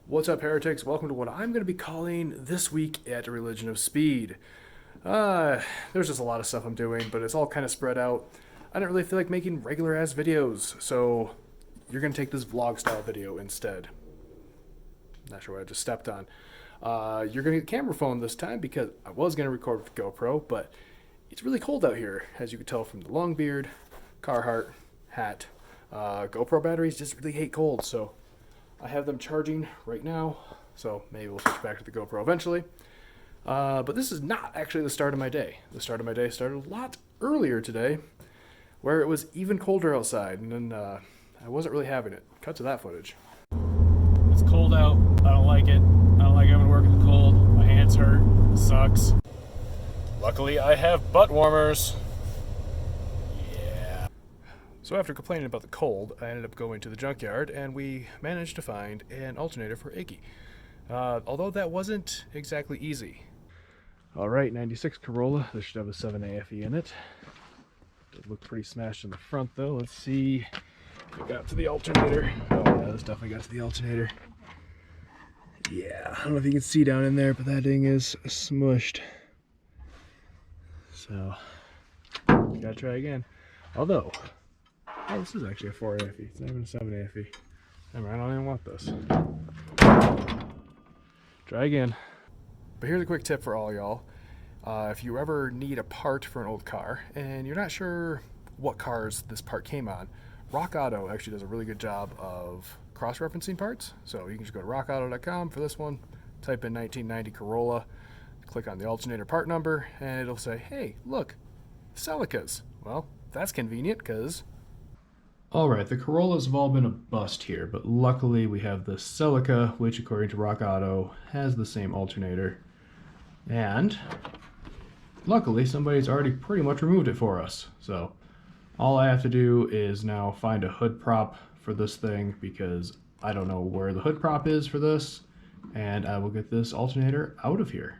What's up, heretics? Welcome to what I'm going to be calling This Week at Religion of Speed. There's just a lot of stuff I'm doing, but it's all kind of spread out. I don't really feel like making regular ass videos, so you're going to take this vlog style video instead. Not sure what I just stepped on. You're going to get a camera phone this time because I was going to record with GoPro, but it's really cold out here, as you can tell from the long beard, Carhartt hat. GoPro batteries just really hate cold, so I have them charging right now, so maybe we'll switch back to the GoPro eventually. But this is not actually the start of my day. The start of my day started a lot earlier today, where it was even colder outside, and then I wasn't really having it. Cut to that footage. It's cold out. I don't like it. I don't like having to work in the cold. My hands hurt. It sucks. Luckily, I have butt warmers. So after complaining about the cold, I ended up going to the junkyard, and we managed to find an alternator for Iggy. Although that wasn't exactly easy. Alright, 96 Corolla. This should have a 7 AFE in it. It looked pretty smashed in the front though. Let's see if it got to the alternator. Oh yeah, this definitely got to the alternator. Yeah, I don't know if you can see down in there, but that thing is smushed. So, gotta try again. Although, oh, this is actually a 4 AFE. It's not even a 7 AFE. Never mind, I don't even want this. Try again. But here's a quick tip for all y'all. If you ever need a part for an old car and you're not sure what cars this part came on, Rock Auto actually does a really good job of cross-referencing parts. So you can just go to rockauto.com for this one, type in 1990 Corolla, click on the alternator part number, and it'll say, hey, look, Celicas. Well, that's convenient because... Alright, the Corollas have all been a bust here, but luckily we have the Celica, which according to Rock Auto has the same alternator. And luckily somebody's already pretty much removed it for us. So all I have to do is now find a hood prop for this thing because I don't know where the hood prop is for this, and I will get this alternator out of here.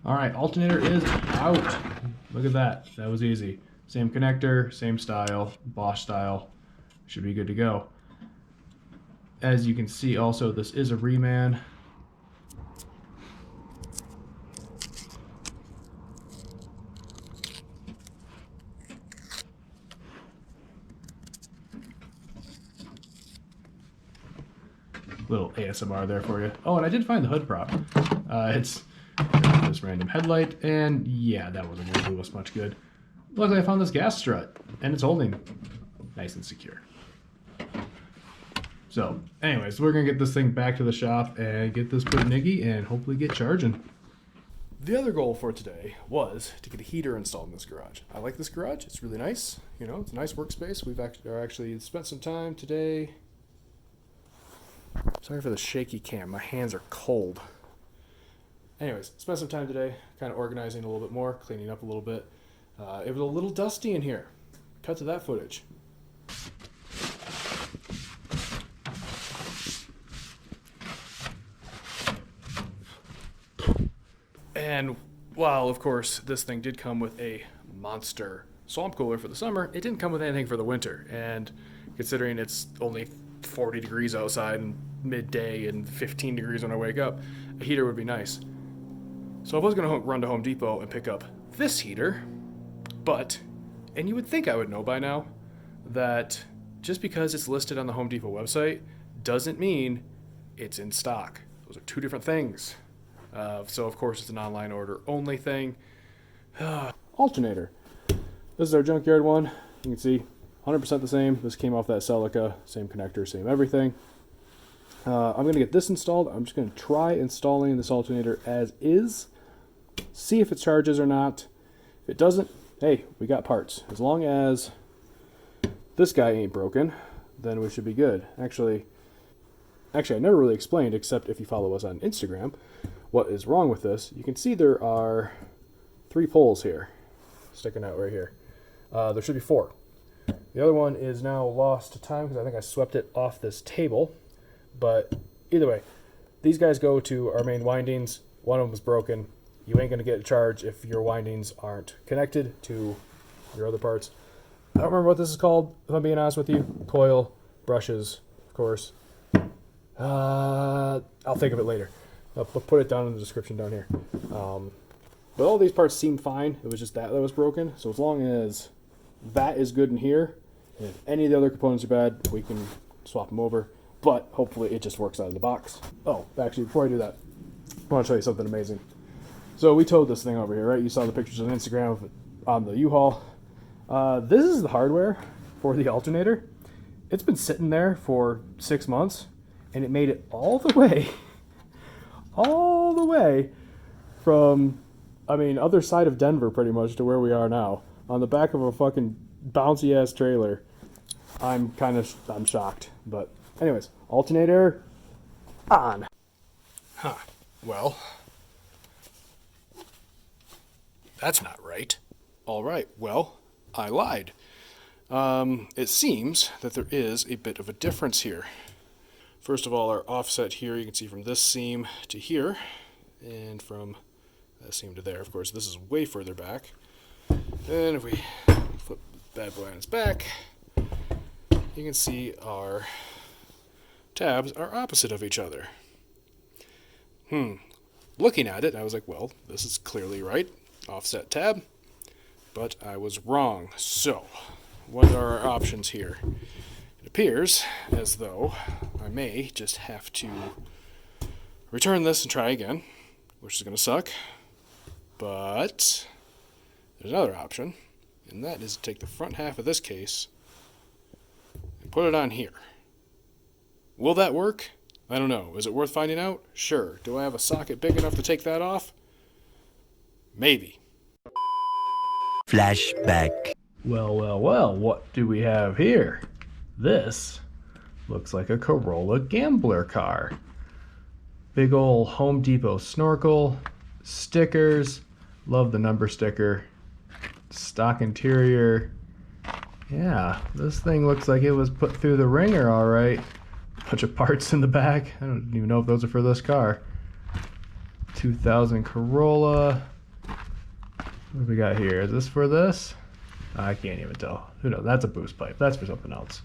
Alright, alternator is out. Look at that. That was easy. Same connector, same style, Bosch style. Should be good to go. As you can see also, this is a reman. Little ASMR there for you. Oh, and I did find the hood prop. It's this random headlight, and yeah, that wasn't going to do us much good. Luckily I found this gas strut, and it's holding nice and secure. So, anyways, we're going to get this thing back to the shop and get this put in Iggy and hopefully get charging. The other goal for today was to get a heater installed in this garage. I like this garage. It's really nice. You know, it's a nice workspace. We've actually spent some time today. Sorry for the shaky cam. My hands are cold. Anyways, spent some time today kind of organizing a little bit more, cleaning up a little bit. It was a little dusty in here. Cut to that footage. And while, of course, this thing did come with a monster swamp cooler for the summer, it didn't come with anything for the winter. And considering it's only 40 degrees outside and midday and 15 degrees when I wake up, a heater would be nice. So I was going to run to Home Depot and pick up this heater, but, and you would think I would know by now, that just because it's listed on the Home Depot website doesn't mean it's in stock. Those are two different things. So of course it's an online order only thing. Alternator. This is our junkyard one. You can see 100% the same. This came off that Celica. Same connector, same everything. I'm going to get this installed. I'm just going to try installing this alternator as is. See if it charges or not. If it doesn't, hey, we got parts. As long as this guy ain't broken, then we should be good. Actually, I never really explained, except if you follow us on Instagram, what is wrong with this. You can see there are 3 poles here, sticking out right here. There should be 4. The other one is now lost to time because I think I swept it off this table. But either way, these guys go to our main windings. One of them is broken. You ain't going to get a charge if your windings aren't connected to your other parts. I don't remember what this is called, if I'm being honest with you. Coil, brushes, of course. I'll think of it later. I'll put it down in the description down here. But all these parts seem fine. It was just that was broken. So as long as that is good in here, and if any of the other components are bad, we can swap them over. But hopefully it just works out of the box. Oh, actually, before I do that, I want to show you something amazing. So we towed this thing over here, right? You saw the pictures on Instagram on the U-Haul. This is the hardware for the alternator. It's been sitting there for 6 months, and it made it all the way from, I mean, other side of Denver pretty much to where we are now, on the back of a fucking bouncy ass trailer. I'm shocked, but anyways, alternator on. Huh. Well, that's not right. All right. Well, I lied. It seems that there is a bit of a difference here. First of all, our offset here, you can see from this seam to here, and from that seam to there. Of course, this is way further back. And if we flip the bad boy on its back, you can see our tabs are opposite of each other. Looking at it, I was like, well, this is clearly right. Offset tab. But I was wrong. So, what are our options here? It appears as though I may just have to return this and try again, which is going to suck. But there's another option, and that is to take the front half of this case and put it on here. Will that work? I don't know. Is it worth finding out? Sure. Do I have a socket big enough to take that off? Maybe. Flashback. Well, what do we have here? This looks like a Corolla gambler car. Big ol' Home Depot snorkel, stickers, love the number sticker, stock interior. Yeah, this thing looks like it was put through the ringer all right. Bunch of parts in the back. I don't even know if those are for this car. 2000 Corolla. What do we got here? Is this for this? I can't even tell. Who knows? That's a boost pipe. That's for something else.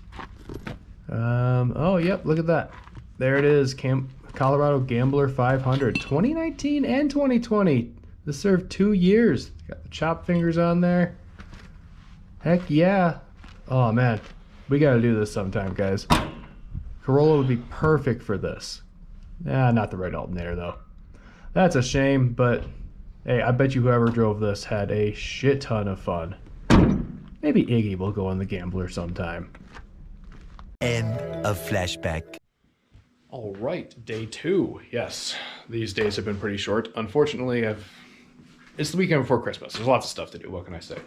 Oh, yep. Look at that. There it is. Colorado Gambler 500. 2019 and 2020. This served 2 years. Got the chop fingers on there. Heck yeah. Oh, man. We got to do this sometime, guys. Corolla would be perfect for this. Not the right alternator, though. That's a shame, but hey, I bet you whoever drove this had a shit ton of fun. Maybe Iggy will go on the Gambler sometime. End of flashback. All right, day 2. Yes, these days have been pretty short. Unfortunately, it's the weekend before Christmas. There's lots of stuff to do. What can I say?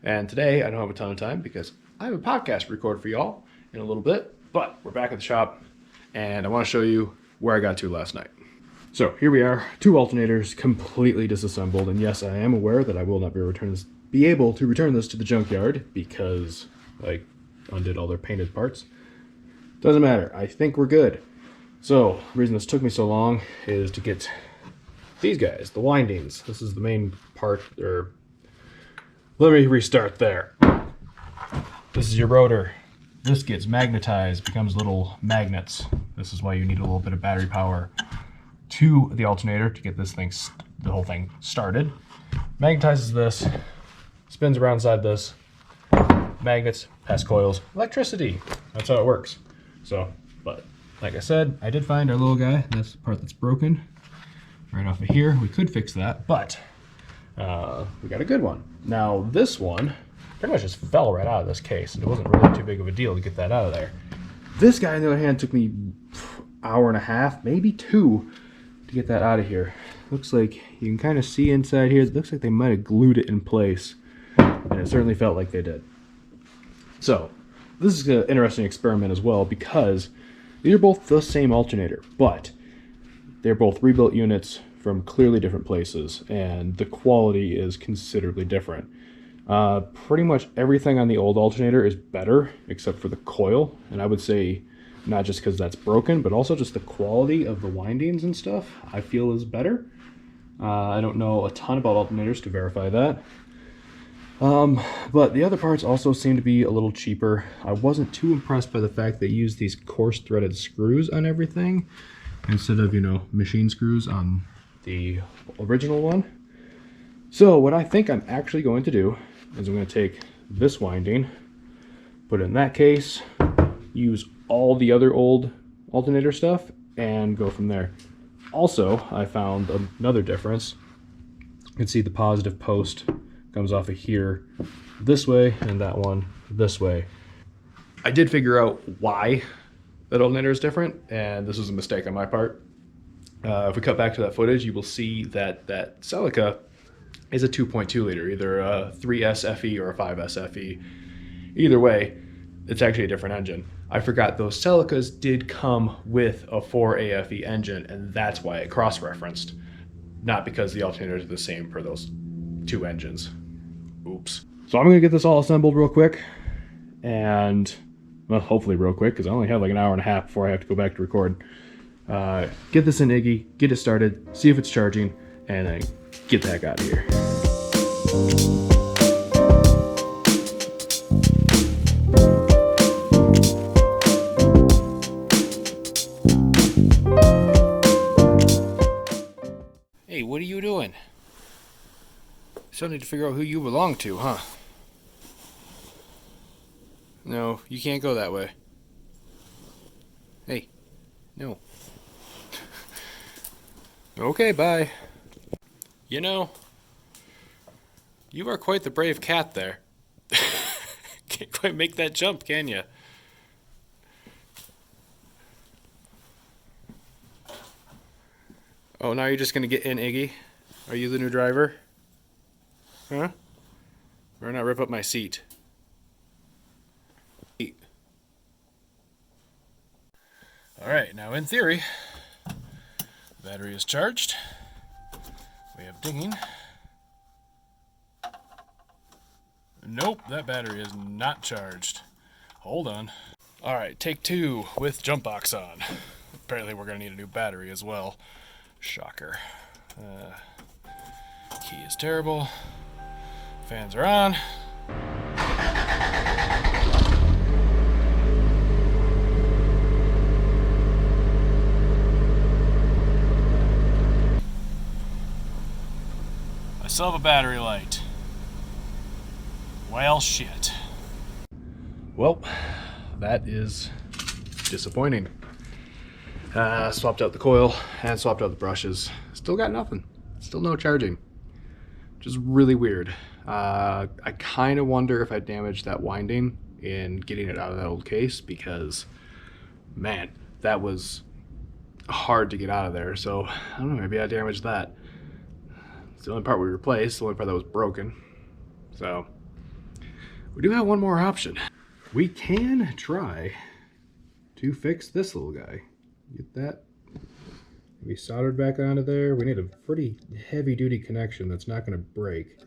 And today, I don't have a ton of time because I have a podcast to record for y'all in a little bit. But we're back at the shop, and I want to show you where I got to last night. So here we are, 2 alternators completely disassembled. And yes, I am aware that I will not be able to return this to the junkyard because I undid all their painted parts. Doesn't matter. I think we're good. So the reason this took me so long is to get these guys, the windings. This is the main part. Let me restart there. This is your rotor. This gets magnetized, becomes little magnets. This is why you need a little bit of battery power to the alternator to get this thing, the whole thing started. Magnetizes this, spins around inside this, magnets, past coils, electricity. That's how it works. So, but like I said, I did find our little guy. That's the part that's broken right off of here. We could fix that, but we got a good one. Now this one pretty much just fell right out of this case, and it wasn't really too big of a deal to get that out of there. This guy, on the other hand, took me an hour and a half, maybe 2, to get that out of here. Looks like you can kind of see inside here. It looks like they might have glued it in place, and it certainly felt like they did. So this is an interesting experiment as well because these are both the same alternator, but they're both rebuilt units from clearly different places, and the quality is considerably different. Pretty much everything on the old alternator is better except for the coil, and I would say not just because that's broken, but also just the quality of the windings and stuff I feel is better. I don't know a ton about alternators to verify that, But the other parts also seem to be a little cheaper. I wasn't too impressed by the fact they used these coarse threaded screws on everything instead of, you know, machine screws on the original one. So what I think I'm actually going to do is I'm going to take this winding, put it in that case, use all the other old alternator stuff, and go from there. Also, I found another difference. You can see the positive post comes off of here this way and that one this way. I did figure out why that alternator is different, and this was a mistake on my part. If we cut back to that footage, you will see that that Celica is a 2.2 liter, either a 3S FE or a 5S FE. Either way, it's actually a different engine. I forgot those Celicas did come with a 4 AFE engine, and that's why it cross-referenced, not because the alternators are the same for those two engines. Oops. So I'm gonna get this all assembled real quick, and well, hopefully real quick, because I only have like an hour and a half before I have to go back to record. Get this in Iggy, get it started, see if it's charging, and then get the heck out of here. Hey, what are you doing? Still need to figure out who you belong to, huh? No, you can't go that way. Hey, no. Okay, bye. You know, you are quite the brave cat there. Can't quite make that jump, can you? Oh, now you're just gonna get in, Iggy? Are you the new driver? Huh? Better not rip up my seat. Alright, now in theory, the battery is charged. We have dinging. Nope, that battery is not charged. Hold on. Alright, take two with jump box on. Apparently we're going to need a new battery as well. Shocker. Key is terrible. Fans are on. I still have a battery light. Well, shit. Well, that is disappointing. Swapped out the coil and swapped out the brushes. Still got nothing. Still no charging. Which is really weird. I kind of wonder if I damaged that winding in getting it out of that old case, because, man, that was hard to get out of there. So, I don't know, maybe I damaged that. It's the only part we replaced, the only part that was broken. So, we do have one more option. We can try to fix this little guy. Get that maybe soldered back onto there. We need a pretty heavy duty connection that's not going to break.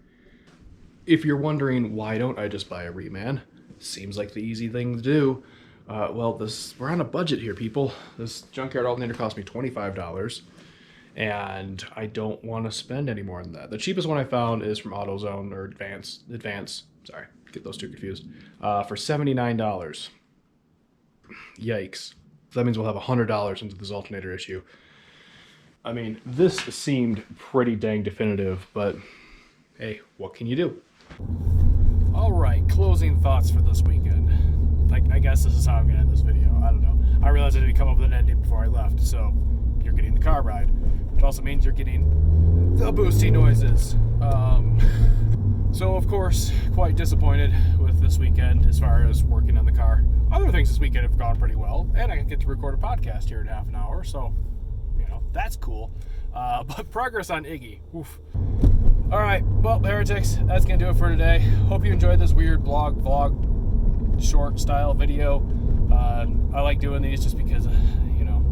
If you're wondering why don't I just buy a reman, seems like the easy thing to do. Well, we're on a budget here, people. This junkyard alternator cost me $25, and I don't want to spend any more than that. The cheapest one I found is from AutoZone or Advance. Sorry, get those two confused. For $79. Yikes. So that means we'll have $100 into this alternator issue. I mean, this seemed pretty dang definitive, but hey, what can you do? All right, closing thoughts for this weekend. I guess this is how I'm gonna end this video. I don't know. I realized I didn't come up with an ending before I left, so you're getting the car ride, which also means you're getting the boosty noises. So of course, quite disappointed with this weekend as far as working on the car. Other things this weekend have gone pretty well, and I get to record a podcast here in half an hour, so, you know, that's cool. But progress on Iggy. Oof. All right, well, heretics, that's gonna do it for today. Hope you enjoyed this weird vlog, short style video. I like doing these just because, you know,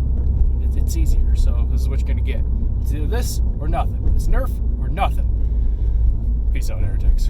it's easier. So this is what you're gonna get. It's either this or nothing. It's Nerf or nothing. Peace out, heretics.